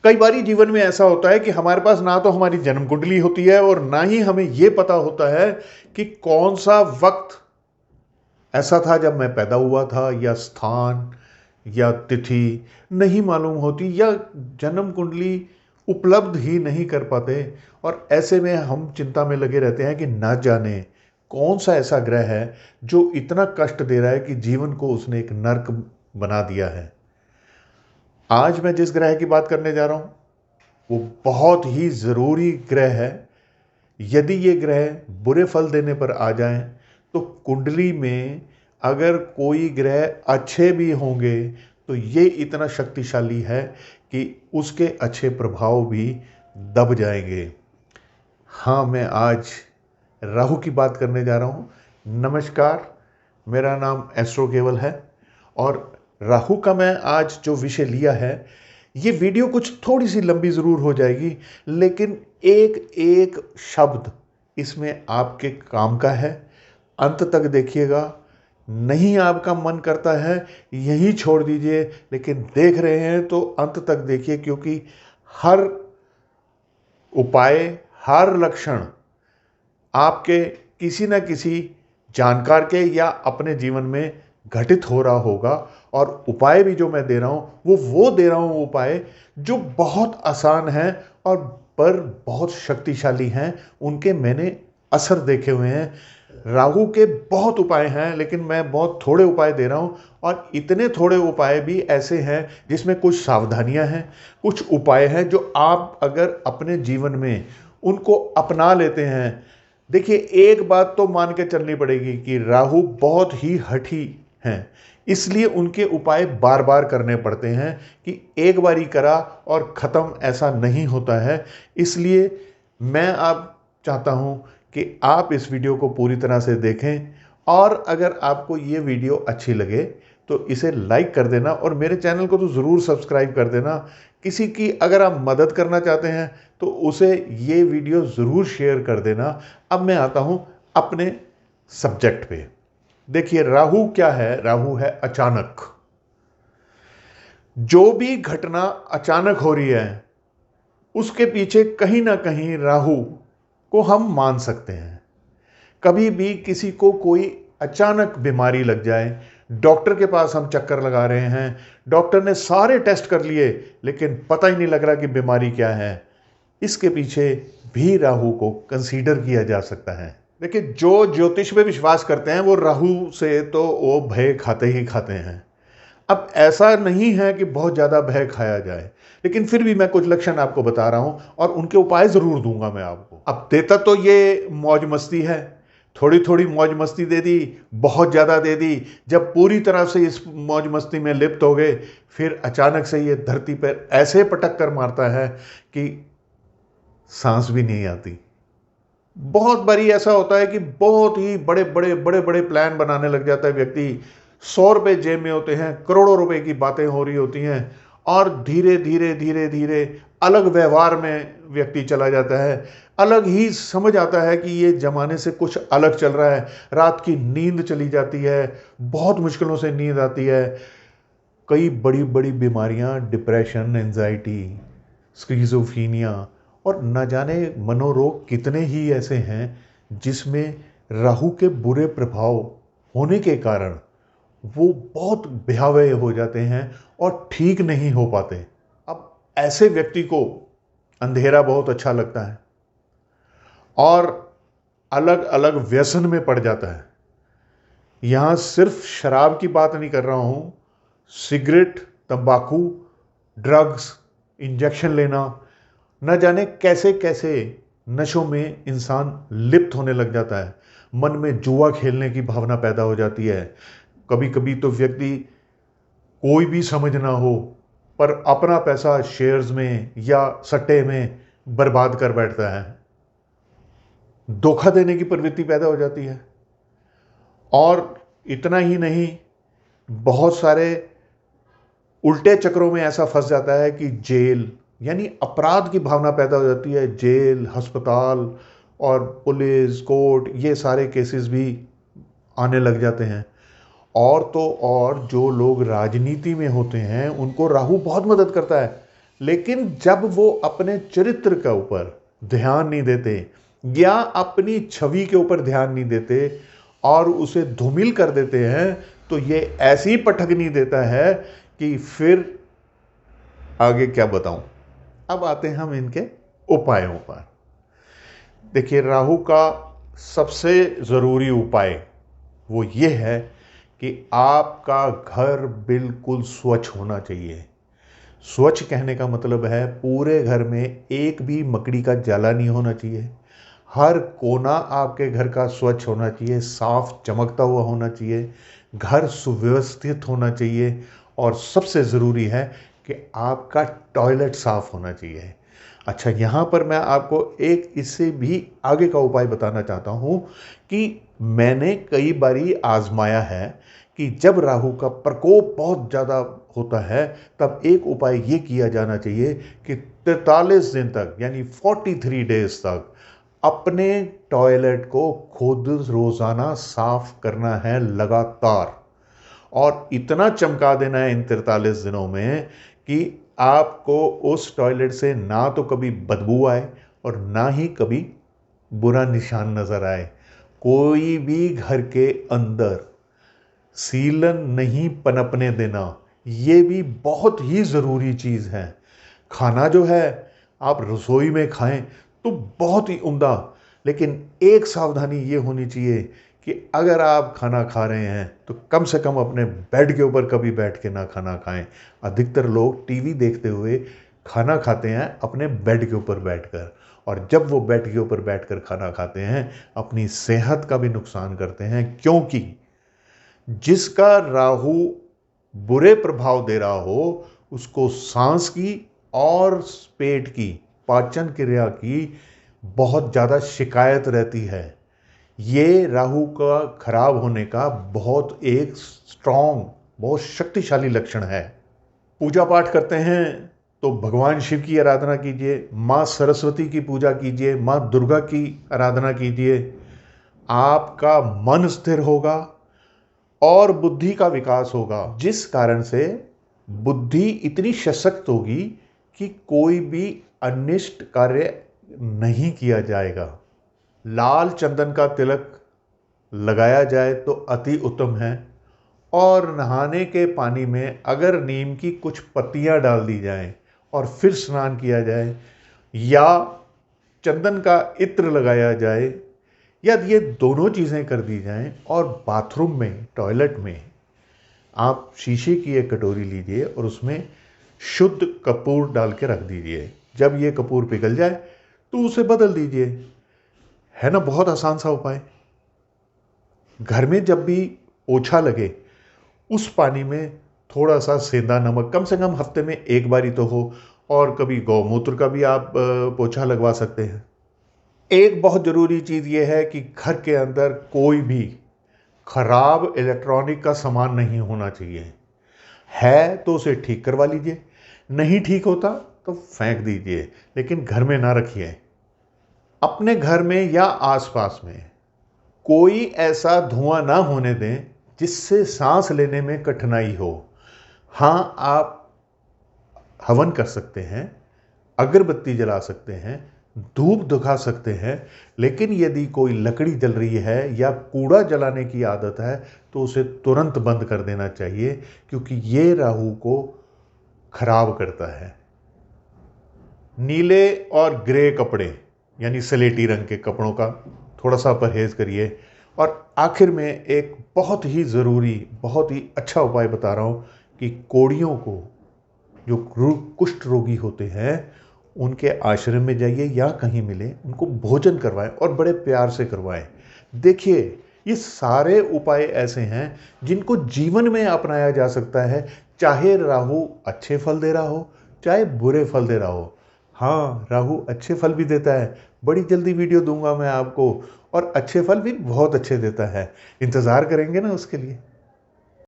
कई बारी जीवन में ऐसा होता है कि हमारे पास ना तो हमारी जन्म कुंडली होती है और ना ही हमें यह पता होता है कि कौन सा वक्त ऐसा था जब मैं पैदा हुआ था, या स्थान या तिथि नहीं मालूम होती, या जन्म कुंडली उपलब्ध ही नहीं कर पाते। और ऐसे में हम चिंता में लगे रहते हैं कि ना जाने कौन सा ऐसा ग्रह है जो इतना कष्ट दे रहा है कि जीवन को उसने एक नर्क बना दिया है। आज मैं जिस ग्रह की बात करने जा रहा हूं वो बहुत ही ज़रूरी ग्रह है। यदि ये ग्रह बुरे फल देने पर आ जाएं तो कुंडली में अगर कोई ग्रह अच्छे भी होंगे तो ये इतना शक्तिशाली है कि उसके अच्छे प्रभाव भी दब जाएंगे। हाँ, मैं आज राहु की बात करने जा रहा हूँ। नमस्कार, मेरा नाम एस्ट्रो केवल है और राहु का मैं आज जो विषय लिया है, ये वीडियो कुछ थोड़ी सी लंबी ज़रूर हो जाएगी, लेकिन एक एक शब्द इसमें आपके काम का है। अंत तक देखिएगा। नहीं आपका मन करता है यही छोड़ दीजिए, लेकिन देख रहे हैं तो अंत तक देखिए, क्योंकि हर उपाय, हर लक्षण आपके किसी न किसी जानकार के या अपने जीवन में घटित हो रहा होगा। और उपाय भी जो मैं दे रहा हूँ वो दे रहा हूँ उपाय जो बहुत आसान हैं और पर बहुत शक्तिशाली हैं। उनके मैंने असर देखे हुए हैं। राहु के बहुत उपाय हैं, लेकिन मैं बहुत थोड़े उपाय दे रहा हूँ। और इतने थोड़े उपाय भी ऐसे हैं जिसमें कुछ सावधानियां हैं, कुछ उपाय हैं जो आप अगर अपने जीवन में उनको अपना लेते हैं। देखिए, एक बात तो मान के चलनी पड़ेगी कि राहु बहुत ही हठी हैं, इसलिए उनके उपाय बार बार करने पड़ते हैं कि एक बार ही करा और ख़त्म, ऐसा नहीं होता है। इसलिए मैं आप चाहता हूं कि आप इस वीडियो को पूरी तरह से देखें, और अगर आपको ये वीडियो अच्छी लगे तो इसे लाइक कर देना और मेरे चैनल को तो ज़रूर सब्सक्राइब कर देना। किसी की अगर आप मदद करना चाहते हैं तो उसे ये वीडियो ज़रूर शेयर कर देना। अब मैं आता हूं अपने सब्जेक्ट पे। देखिए, राहु क्या है? राहु है अचानक। जो भी घटना अचानक हो रही है उसके पीछे कहीं ना कहीं राहु को हम मान सकते हैं। कभी भी किसी को कोई अचानक बीमारी लग जाए, डॉक्टर के पास हम चक्कर लगा रहे हैं, डॉक्टर ने सारे टेस्ट कर लिए लेकिन पता ही नहीं लग रहा कि बीमारी क्या है, इसके पीछे भी राहु को कंसीडर किया जा सकता है। देखिए, जो ज्योतिष में विश्वास करते हैं वो राहु से तो वो भय खाते ही खाते हैं। अब ऐसा नहीं है कि बहुत ज़्यादा भय खाया जाए, लेकिन फिर भी मैं कुछ लक्षण आपको बता रहा हूं और उनके उपाय ज़रूर दूंगा मैं आपको। अब देता तो ये मौज मस्ती है, थोड़ी थोड़ी मौज मस्ती दे दी, बहुत ज़्यादा दे दी। जब पूरी तरह से इस मौज मस्ती में लिप्त हो गए, फिर अचानक से ये धरती पर ऐसे पटक कर मारता है कि सांस भी नहीं आती। बहुत बारी ऐसा होता है कि बहुत ही बड़े बड़े बड़े बड़े प्लान बनाने लग जाता है व्यक्ति। 100 रुपए जेब में होते हैं, करोड़ों रुपए की बातें हो रही होती हैं, और धीरे धीरे धीरे धीरे अलग व्यवहार में व्यक्ति चला जाता है। अलग ही समझ आता है कि ये जमाने से कुछ अलग चल रहा है। रात की नींद चली जाती है, बहुत मुश्किलों से नींद आती है। कई बड़ी बड़ी बीमारियां, डिप्रेशन, एंजाइटी, स्किज़ोफ्रेनिया और न जाने मनोरोग कितने ही ऐसे हैं जिसमें राहु के बुरे प्रभाव होने के कारण वो बहुत भयावह हो जाते हैं और ठीक नहीं हो पाते। अब ऐसे व्यक्ति को अंधेरा बहुत अच्छा लगता है और अलग अलग व्यसन में पड़ जाता है। यहां सिर्फ शराब की बात नहीं कर रहा हूं, सिगरेट, तंबाकू, ड्रग्स, इंजेक्शन लेना, न जाने कैसे कैसे नशों में इंसान लिप्त होने लग जाता है। मन में जुआ खेलने की भावना पैदा हो जाती है। कभी कभी तो व्यक्ति कोई भी समझ ना हो पर अपना पैसा शेयर्स में या सट्टे में बर्बाद कर बैठता है। धोखा देने की प्रवृत्ति पैदा हो जाती है। और इतना ही नहीं, बहुत सारे उल्टे चक्रों में ऐसा फंस जाता है कि जेल, यानी अपराध की भावना पैदा हो जाती है। जेल, अस्पताल और पुलिस, कोर्ट, ये सारे केसेस भी आने लग जाते हैं। और तो और जो लोग राजनीति में होते हैं उनको राहु बहुत मदद करता है। लेकिन जब वो अपने चरित्र के ऊपर ध्यान नहीं देते या अपनी छवि के ऊपर ध्यान नहीं देते और उसे धूमिल कर देते हैं, तो ये ऐसी पटकनी देता है कि फिर आगे क्या बताऊं। अब आते हैं हम इनके उपायों पर। देखिए, राहु का सबसे ज़रूरी उपाय वो ये है कि आपका घर बिल्कुल स्वच्छ होना चाहिए। स्वच्छ कहने का मतलब है पूरे घर में एक भी मकड़ी का जाला नहीं होना चाहिए। हर कोना आपके घर का स्वच्छ होना चाहिए, साफ चमकता हुआ होना चाहिए, घर सुव्यवस्थित होना चाहिए और सबसे ज़रूरी है कि आपका टॉयलेट साफ होना चाहिए। अच्छा, यहाँ पर मैं आपको एक इससे भी आगे का उपाय बताना चाहता हूँ कि मैंने कई बारी आजमाया है कि जब राहु का प्रकोप बहुत ज़्यादा होता है तब एक उपाय ये किया जाना चाहिए कि 43 दिन तक यानी 43 डेज तक अपने टॉयलेट को खुद रोज़ाना साफ करना है लगातार, और इतना चमका देना है इन 43 दिनों में कि आपको उस टॉयलेट से ना तो कभी बदबू आए और ना ही कभी बुरा निशान नज़र आए। कोई भी घर के अंदर सीलन नहीं पनपने देना, ये भी बहुत ही ज़रूरी चीज़ है। खाना जो है आप रसोई में खाएं तो बहुत ही उम्दा, लेकिन एक सावधानी ये होनी चाहिए कि अगर आप खाना खा रहे हैं तो कम से कम अपने बेड के ऊपर कभी बैठ के ना खाना खाएं। अधिकतर लोग टीवी देखते हुए खाना खाते हैं अपने बेड के ऊपर बैठकर, और जब वो बेड के ऊपर बैठकर खाना खाते हैं अपनी सेहत का भी नुकसान करते हैं, क्योंकि जिसका राहु बुरे प्रभाव दे रहा हो उसको सांस की और पेट की, पाचन क्रिया की बहुत ज़्यादा शिकायत रहती है। ये राहु का खराब होने का बहुत एक स्ट्रॉन्ग, बहुत शक्तिशाली लक्षण है। पूजा पाठ करते हैं तो भगवान शिव की आराधना कीजिए, माँ सरस्वती की पूजा कीजिए, माँ दुर्गा की आराधना कीजिए। आपका मन स्थिर होगा और बुद्धि का विकास होगा, जिस कारण से बुद्धि इतनी सशक्त होगी कि कोई भी अनिष्ट कार्य नहीं किया जाएगा। लाल चंदन का तिलक लगाया जाए तो अति उत्तम है, और नहाने के पानी में अगर नीम की कुछ पत्तियां डाल दी जाएं और फिर स्नान किया जाए, या चंदन का इत्र लगाया जाए, या ये दोनों चीज़ें कर दी जाएं, और बाथरूम में, टॉयलेट में आप शीशे की एक कटोरी लीजिए और उसमें शुद्ध कपूर डाल के रख दीजिए। जब ये कपूर पिघल जाए तो उसे बदल दीजिए। है ना बहुत आसान सा उपाय। घर में जब भी ओछा लगे उस पानी में थोड़ा सा सेंधा नमक, कम से कम हफ्ते में एक बारी तो हो, और कभी गौमूत्र का भी आप पोछा लगवा सकते हैं। एक बहुत ज़रूरी चीज़ ये है कि घर के अंदर कोई भी खराब इलेक्ट्रॉनिक का सामान नहीं होना चाहिए। है तो उसे ठीक करवा लीजिए, नहीं ठीक होता तो फेंक दीजिए, लेकिन घर में ना रखिए। अपने घर में या आसपास में कोई ऐसा धुआं ना होने दें जिससे सांस लेने में कठिनाई हो। हाँ, आप हवन कर सकते हैं, अगरबत्ती जला सकते हैं, धूप दिखा सकते हैं, लेकिन यदि कोई लकड़ी जल रही है या कूड़ा जलाने की आदत है तो उसे तुरंत बंद कर देना चाहिए, क्योंकि ये राहु को खराब करता है। नीले और ग्रे कपड़े यानी स्लेटी रंग के कपड़ों का थोड़ा सा परहेज करिए। और आखिर में एक बहुत ही ज़रूरी, बहुत ही अच्छा उपाय बता रहा हूँ कि कोढ़ियों को, जो कुष्ठ रोगी होते हैं, उनके आश्रम में जाइए या कहीं मिले, उनको भोजन करवाएं और बड़े प्यार से करवाएं। देखिए, ये सारे उपाय ऐसे हैं जिनको जीवन में अपनाया जा सकता है, चाहे राहु अच्छे फल दे रहा हो चाहे बुरे फल दे रहा हो। हाँ, राहु अच्छे फल भी देता है, बड़ी जल्दी वीडियो दूंगा मैं आपको, और अच्छे फल भी बहुत अच्छे देता है। इंतज़ार करेंगे ना उसके लिए।